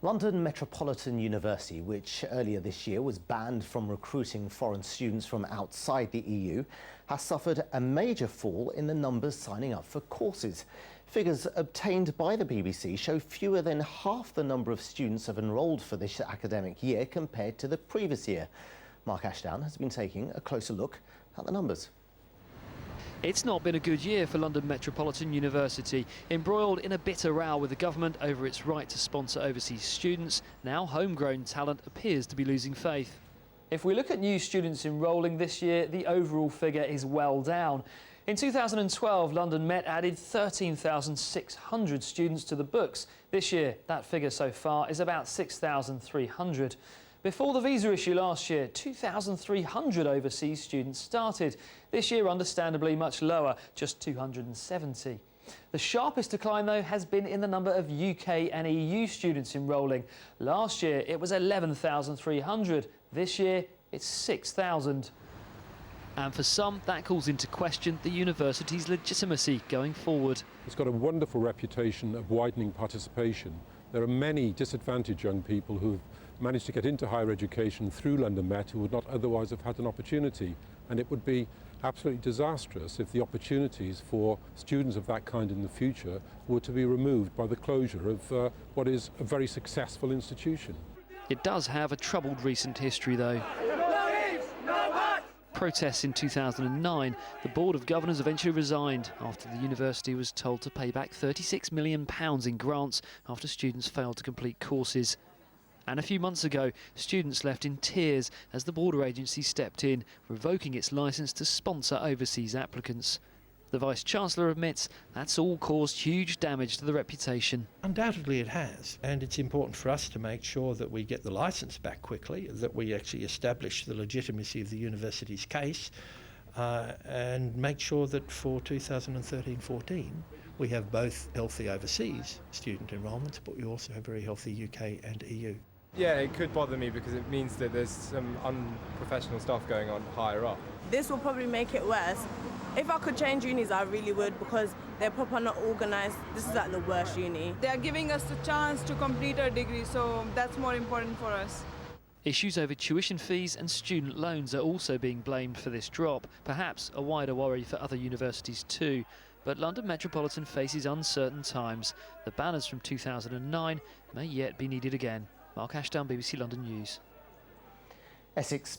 London Metropolitan University, which earlier this year was banned from recruiting foreign students from outside the EU, has suffered a major fall in the numbers signing up for courses. Figures obtained by the BBC show fewer than half the number of students have enrolled for this academic year compared to the previous year. Mark Ashdown has been taking a closer look at the numbers. It's not been a good year for London Metropolitan University. Embroiled in a bitter row with the government over its right to sponsor overseas students, now homegrown talent appears to be losing faith. If we look at new students enrolling this year, the overall figure is well down. In 2012, London Met added 13,600 students to the books. This year, that figure so far is about 6,300. Before the visa issue last year, 2,300 overseas students started. This year, understandably, much lower, just 270. The sharpest decline, though, has been in the number of UK and EU students enrolling. Last year, it was 11,300. This year, it's 6,000. And for some, that calls into question the university's legitimacy going forward. It's got a wonderful reputation of widening participation. There are many disadvantaged young people who've managed to get into higher education through London Met who would not otherwise have had an opportunity. And it would be absolutely disastrous if the opportunities for students of that kind in the future were to be removed by the closure of what is a very successful institution. It does have a troubled recent history, though. Protests in 2009, the Board of Governors eventually resigned after the university was told to pay back £36 million in grants after students failed to complete courses. And a few months ago, students left in tears as the border agency stepped in, revoking its licence to sponsor overseas applicants. The vice-chancellor admits that's all caused huge damage to the reputation. Undoubtedly it has, and it's important for us to make sure that we get the licence back quickly, that we actually establish the legitimacy of the university's case, and make sure that for 2013-14 we have both healthy overseas student enrolments, but we also have very healthy UK and EU. Yeah, it could bother me because it means that there's some unprofessional stuff going on higher up. This will probably make it worse. If I could change unis, I really would, because they're proper not organised. This is like the worst uni. They are giving us the chance to complete our degree, so that's more important for us. Issues over tuition fees and student loans are also being blamed for this drop, perhaps a wider worry for other universities too. But London Metropolitan faces uncertain times. The banners from 2009 may yet be needed again. Mark Ashdown, BBC London News. Essex